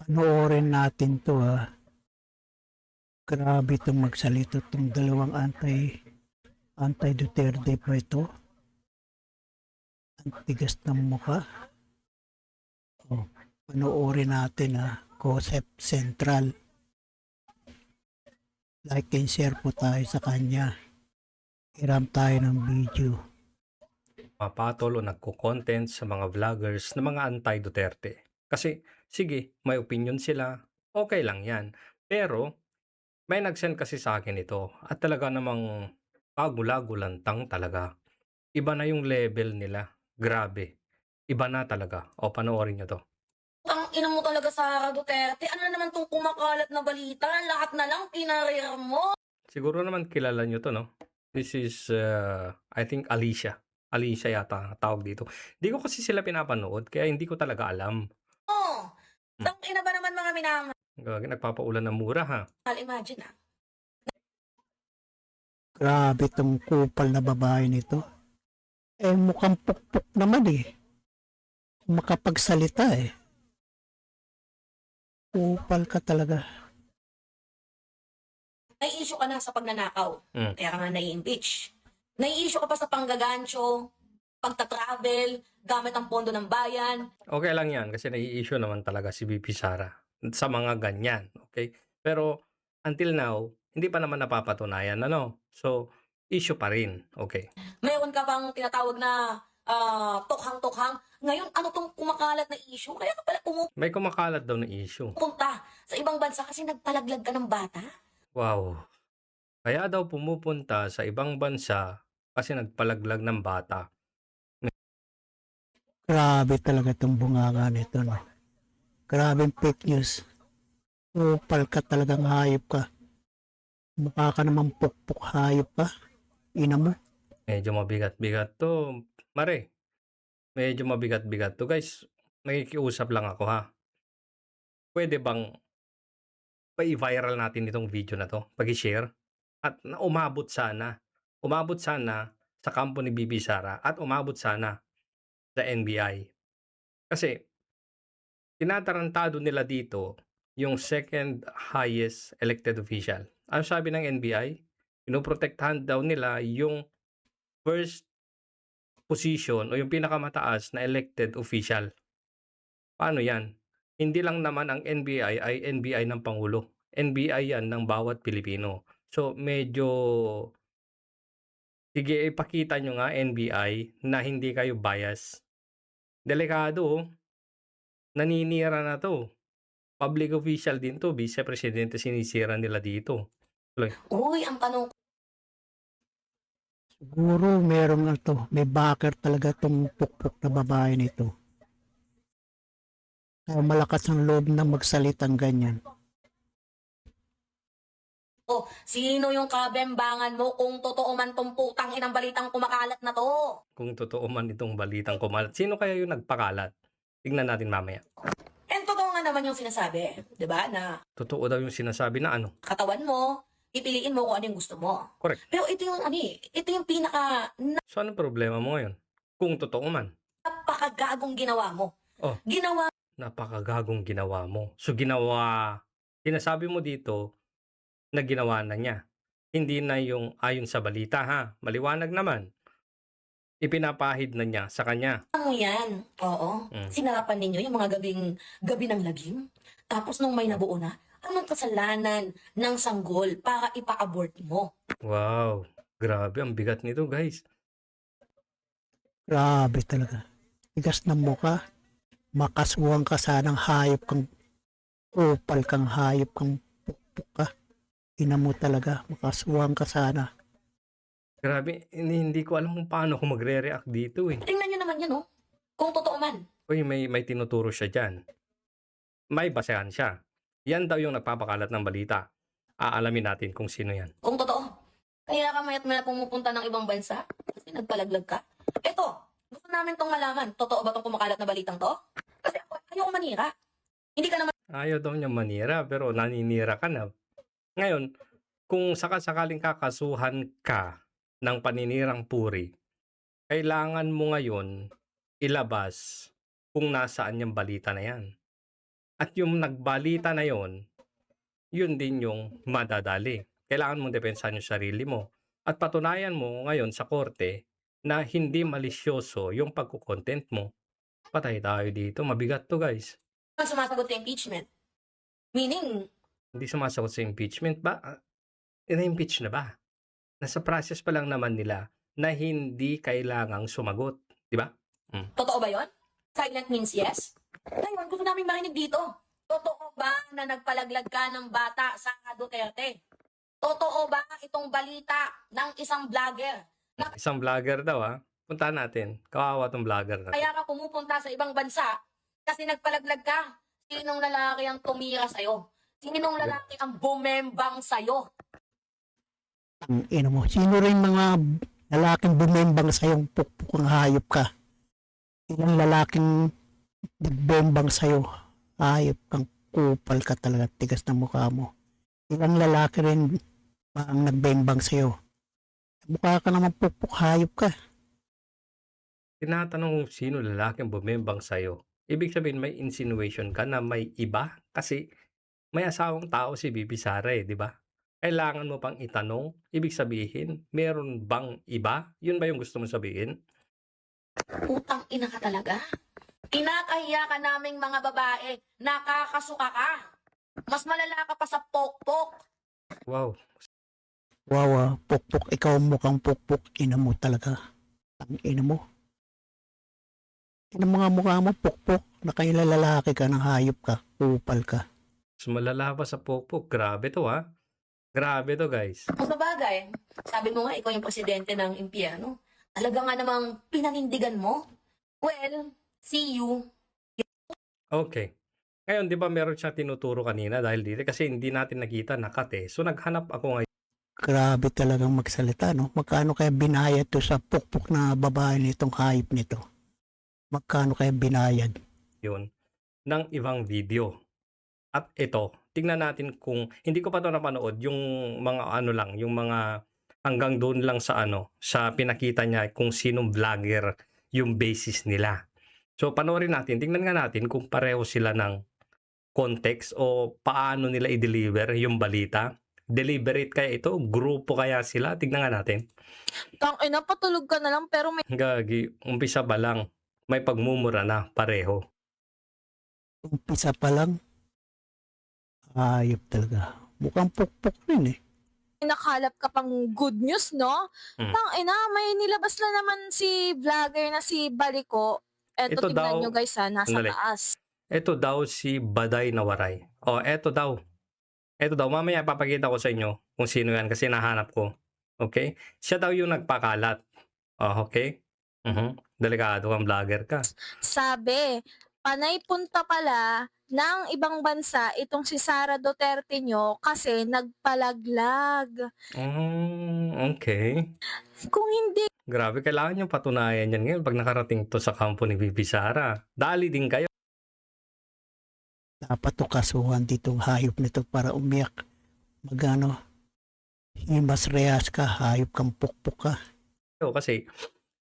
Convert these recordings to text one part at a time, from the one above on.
Panoorin natin 'to, Grabe 'tong magsalita 'tong dalawang anti-Duterte pa ito. Ang tigas ng mukha. Oh, panoorin natin, Concept Central. Like and share po tayo sa kanya. Hiram tayo ng video. Mapatol o nagko-content sa mga vloggers na mga anti-Duterte. Kasi, sige, may opinion sila, okay lang yan. Pero, may nag-send kasi sa akin ito at talaga namang pagulago lantang talaga. Iba na yung level nila. Grabe. Iba na talaga. O, panoorin nyo to. Ang ina mo talaga, Sara Duterte. Ano na naman tong kumakalat na balita? Lahat na lang pinarir mo. Siguro naman kilala nyo to, no? This is, I think, Alicia. Alicia yata tawag dito. Hindi ko kasi sila pinapanood, kaya hindi ko talaga alam. Ang ina ba naman mga minamahal? Nagpapaulan ng mura, ha? Imagine Grabe 'tong kupal na babae nito. Mukhang pukpok naman, makapagsalita, Kupal ka talaga. Nai-issue ka na sa pagnanakaw. Kaya ka nga nai-impeach. Nai-issue ka pa sa panggagancho, pagta-travel, gamit ang pondo ng bayan. Okay lang yan kasi nai-issue naman talaga si VP Sara sa mga ganyan, okay? Pero until now, hindi pa naman napapatunayan, ano? So, issue pa rin, okay? Mayroon ka bang tinatawag na tokhang-tokhang? Ngayon, ano tong kumakalat na issue? Kaya ka pala May kumakalat daw na issue. pumupunta sa ibang bansa kasi nagpalaglag ka ng bata? Wow. Kaya daw pumupunta sa ibang bansa kasi nagpalaglag ng bata. Grabe talaga 'tong bunganga nito, no? Grabeng fake news. Kupal ka talagang hayop ka. Mukha ka namang pukpok hayop ka. Ina mo. Medyo mabigat-bigat to, Mare. Medyo mabigat-bigat to, guys. Nakikiusap lang ako, ha? Pwede bang pa-i-viral natin itong video na to, pag-i-share at umabot sana sa kampo ni Bibi Sara at umabot sana sa NBI. Kasi tinatarantado nila dito yung second highest elected official. Ano sabi ng NBI? Pinoprotektahan daw nila yung first position o yung pinakamataas na elected official. Paano yan? Hindi lang naman ang NBI ay NBI ng Pangulo. NBI yan ng bawat Pilipino. So, medyo sige, ipakita nyo nga NBI na hindi kayo bias. Delikado, naninira na to. Public official din to, vice-presidente sinisira nila dito. Uy, ang tanong Siguro merong may backer talaga 'tong pukpok na babae nito. Kaya malakas ang loob na magsalitang ganyan. ko, sino yung kabembangan mo kung totoo man tong putang inang balitang kumakalat na to? Kung totoo man itong balitang kumalat, sino kaya yung nagpakalat? Tignan natin mamaya. And totoo nga naman yung sinasabi, di ba, na Totoo daw yung sinasabi na ano? katawan mo, pipiliin mo kung ano yung gusto mo. Correct. Pero ito yung ito yung pinaka So, anong problema mo ngayon? Kung totoo man. napakagagong ginawa mo. Oh. Ginawa Napakagagong ginawa mo. So, sinasabi mo dito na ginawa na niya. Hindi na yung ayon sa balita, ha? Maliwanag naman. Ipinapahid na niya sa kanya. mo yan. Oo. Sinarapan ninyo yung mga gabi ng lagim. Tapos nung may nabuo na, anong kasalanan ng sanggol para ipa-abort mo? Wow. Grabe, ang bigat nito, guys. Grabe talaga. Tigas ng mukha. Makaswang ka sanang hayop kang kupal kang hayop kang pukpok ka. Ina mo talaga. Makaswang ka sana. Grabe, hindi ko alam kung paano ko magre-react dito, eh. Tingnan nyo naman yan, oh. Kung totoo man. Uy, may tinuturo siya dyan. May basehan siya. Yan daw yung nagpapakalat ng balita. Aalamin natin kung sino yan. Kung totoo. Kaya ka mayat maya pumupunta ng ibang bansa kasi nagpalaglag ka. Eto, gusto namin tong malaman. Totoo ba tong kumakalat na balitang to? Kasi ako, ayoko manira. Hindi ka naman Ayaw daw niya manira, pero naninira ka na. Ngayon, kung sakasakaling kakasuhan ka ng paninirang puri, kailangan mo ngayon ilabas kung nasaan yung balita na yan. At yung nagbalita na yon, yun din yung madadali. Kailangan mong depensahan yung sarili mo. At patunayan mo ngayon sa korte na hindi malisyoso yung pagko-content mo. Patay tayo dito. Mabigat to, guys. sumasagot sa impeachment. Meaning, Hindi sumasagot sa impeachment ba? Na-impeach na ba? Nasa process pa lang naman nila na hindi kailangang sumagot. Di ba? totoo ba yon? Silent means yes? Ngayon, gusto namin marinig dito. Totoo ba na nagpalaglag ka ng bata sa Duterte? Totoo ba itong balita ng isang vlogger? Isang vlogger daw, ha? Puntahan natin. Kawawa tong vlogger na. Kaya ka pumupunta sa ibang bansa kasi nagpalaglag ka. Sinong lalaki ang tumira sa'yo? Sinong lalaki ang bumembang sa'yo? Ang ina mo. Sino rin mga lalaking bumembang sa'yong pukpuk ang hayop ka? Ilang lalaking nagbembang sa'yo, hayop kang kupal ka talaga, tigas na mukha mo. Ilang lalaki rin ang nagbembang sa'yo. Mukha ka naman pukpuk, hayop ka. Tinatanong kung sino lalaking bumembang sa'yo. Ibig sabihin may insinuation ka na may iba? Kasi may asawang tao si Bibi Sara di ba? Kailangan mo pang itanong, ibig sabihin, meron bang iba? Yun ba yung gusto mo sabihin? Utang ina ka talaga? Kinakahiya ka naming mga babae. Nakakasuka ka. Mas malala ka pa sa pokpok. Wow. Wawa, pukpuk, ikaw mukhang pukpuk, ina mo talaga. Ang ina mo. Ina mga mukha mo, pukpuk, nakailalalaki ka, ng hayop ka, kupal ka. Mas malala pa sa pokpok. Grabe to, ha? Grabe to, guys. Kung sabagay, sabi mo nga ikaw yung presidente ng impyerno. Talaga nga namang pinanindigan mo. Well, see you. Okay. Ngayon, di ba meron siya tinuturo kanina dahil dito kasi hindi natin nakita nakat eh. So, naghanap ako ngayon Grabe talagang magsalita, no? Magkano kaya binayad to sa pukpuk na babae nitong hayop nito? Magkano kaya binayad? ng ibang video. At ito, tingnan natin kung, hindi ko pa to napanood, yung mga ano lang, yung mga hanggang doon lang sa ano, sa pinakita niya kung sinong vlogger yung basis nila. So, panoorin natin, tingnan nga natin kung pareho sila ng context o paano nila i-deliver yung balita. Deliberate kaya ito? Grupo kaya sila? Tignan nga natin. Tangina, patulog ka na lang pero may Gagi, umpisa pa lang, may pagmumura na pareho. Umpisa pa lang, hayop talaga. Mukhang pukpuk rin eh. nakalap ka pang good news, no? Mm. Tangina, may nilabas na naman si vlogger na si Baliko. Ito Eto, tingnan daw- nyo guys ha, nasa Sandali. taas. Ito daw si Baday na Waray. Oh, eto daw. Eto daw, mamaya papakita ko sa inyo kung sino yan kasi nahanap ko. Okay? Siya daw yung nagpakalat. Oh, okay? Delikado kang vlogger ka. Sabi, panay punta pala ng ibang bansa itong si Sara Duterte nyo kasi nagpalaglag. Okay. Kung hindi Grabe, kailangan yung patunayan yan ngayon pag nakarating to sa kampo ni Bibi Sara. Dali din kayo. Dapat to kasuhan ditong hayop nito para umiyak. Magano, himas rehas ka, hayop kang pukpuk ka. Kasi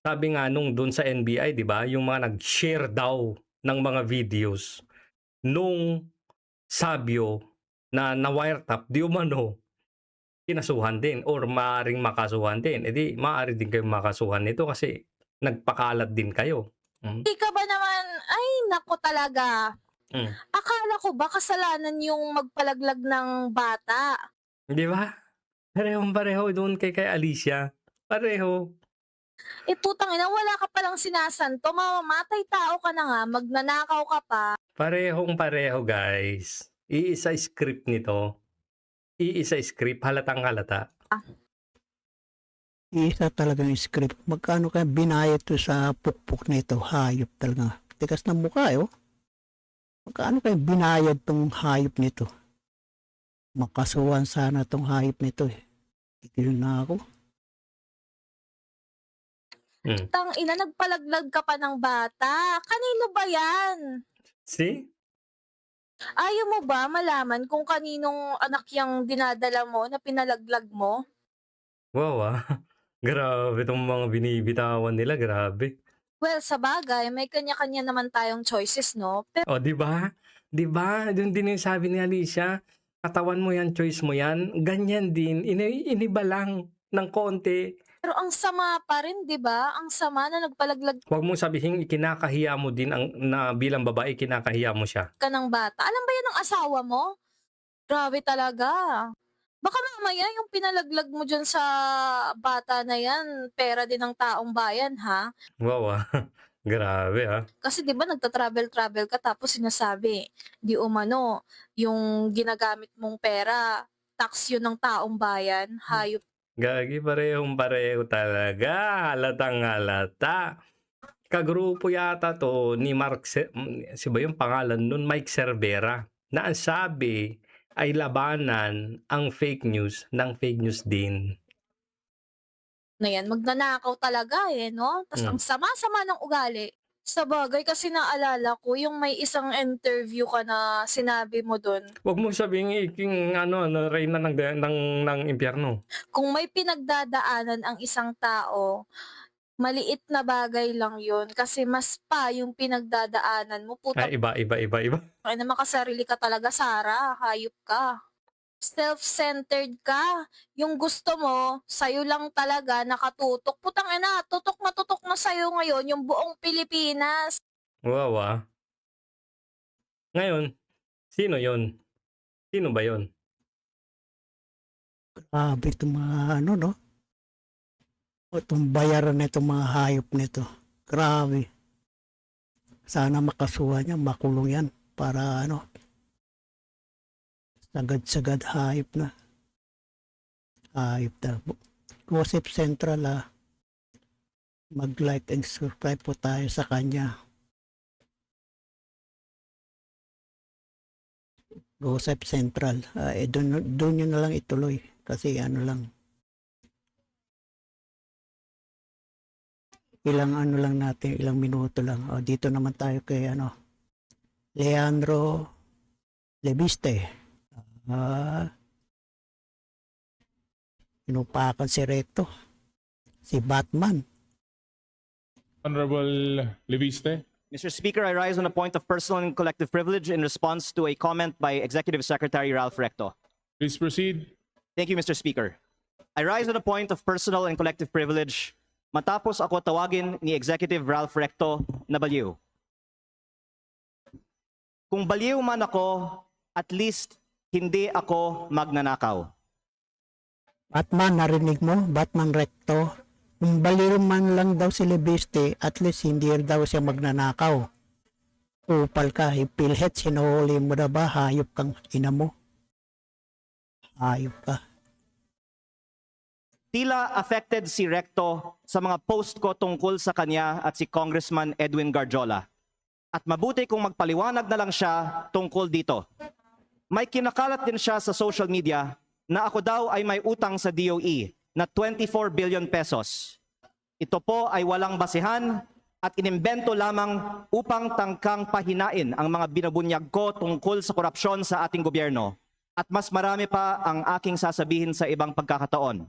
sabi nga nung doon sa NBI, di ba, yung mga nag-share daw ng mga videos nung Sabio na na-wiretap, di umano, kinasuhan din or maaaring makasuhan din. E di, maaari din kayo makasuhan nito kasi nagpakalat din kayo. ka ba naman, ay nako talaga. Mm. Akala ko ba kasalanan yung magpalaglag ng bata? Di ba? Parehong-pareho doon kay Alicia. Pareho. Eh putang ina, wala ka palang sinasanto, mamamatay tao ka na nga, magnanakaw ka pa. Parehong-pareho, guys. Iisa script nito. Iisa script, halatang halata. Isa talagang script. Magkano kaya binayad to sa pukpuk nito, hayop talaga. Tikas na mukha eh, oh. Magkano kaya binayad tong hayop nito? Makasuhan sana tong hayop nito eh. Titigil na ako. Tang ina, nagpalaglag ka pa ng bata. Kanino ba yan? See? Ayaw mo ba malaman kung kaninong anak yung dinadala mo na pinalaglag mo? Wow, ah. Grabe itong mga binibitawan nila, grabe. Well, sa bagay, may kanya-kanya naman tayong choices, no? Pero O, di ba? 'Di ba? Do'n din yung sabi ni Alicia, katawan mo yan, choice mo yan. Ganyan din, iniba lang ng konti. Pero ang sama pa rin, 'di ba? Ang sama na nagpalaglag Huwag mong sabihin ikinakahiya mo din ang na bilang babae kinakahiya mo siya. ka ng bata. Alam ba 'yan ng asawa mo? Grabe talaga. Baka mamaya yung pinalaglag mo diyan sa bata na 'yan, pera din ng taong bayan, ha? Wow, grabe, Kasi 'di ba nagta-travel-travel ka tapos sinasabi, di umano yung ginagamit mong pera, tax yun ng taong bayan, hayop. Gagi, parehong-pareho talaga, halatang-halata. Kagrupo yata 'to ni si ba yung pangalan nun, Mike Cervera, na ang sabi ay labanan ang fake news ng fake news din. Na yan, magnanakaw talaga eh, no? Tas ang sama-sama ng ugali. Sabagay kasi naalala ko yung may isang interview ka na sinabi mo dun, Huwag mong sabihin iking na reyna ng impyerno. kung may pinagdadaanan ang isang tao, maliit na bagay lang yun kasi mas pa yung pinagdadaanan mo. Puta, Ay, iba. ay na makasarili ka talaga, Sarah. Hayop ka. Self-centered ka. Yung gusto mo, sa'yo lang talaga nakatutok. Putang ina, tutok na sa'yo ngayon yung buong Pilipinas. Wow, Ngayon, sino yon? Sino ba yon? Grabe itong mga ano, no? O itong bayaran na itong mga hayop nito. Grabe. Sana makasuhan niya, makulong yan. Para ano, sagad-sagad hayop na. Hayop na. Gossip Central, mag-like and subscribe po tayo sa kanya. Gossip Central. Doon nyo na lang ituloy. Kasi ano lang. Ilang minuto lang. O, dito naman tayo kay Leandro Lebiste. Inupakan si Recto. Si Batman. Honorable Leviste. Mr. Speaker, I rise on a point of personal and collective privilege in response to a comment by Executive Secretary Ralph Recto. Please proceed. Thank you, Mr. Speaker. I rise on a point of personal and collective privilege matapos ako tawagin ni Executive Ralph Recto na baliw. Kung baliw man ako, at least hindi ako magnanakaw. Batman, narinig mo? Batman Recto. Kung baliw man lang daw si Lebiste, at least hindi daw siya magnanakaw. Upal ka, ipilhet, sinuhuli mo na ba? Hayop kang ina mo. Hayop ka. Tila affected si Recto sa mga post ko tungkol sa kanya at si Congressman Edwin Garjola. At mabuti kung magpaliwanag na lang siya tungkol dito. May kinakalat din siya sa social media na ako daw ay may utang sa DOE na 24 billion pesos. Ito po ay walang basihan at inimbento lamang upang tangkang pahinain ang mga binabunyag ko tungkol sa korupsyon sa ating gobyerno. At mas marami pa ang aking sasabihin sa ibang pagkakataon.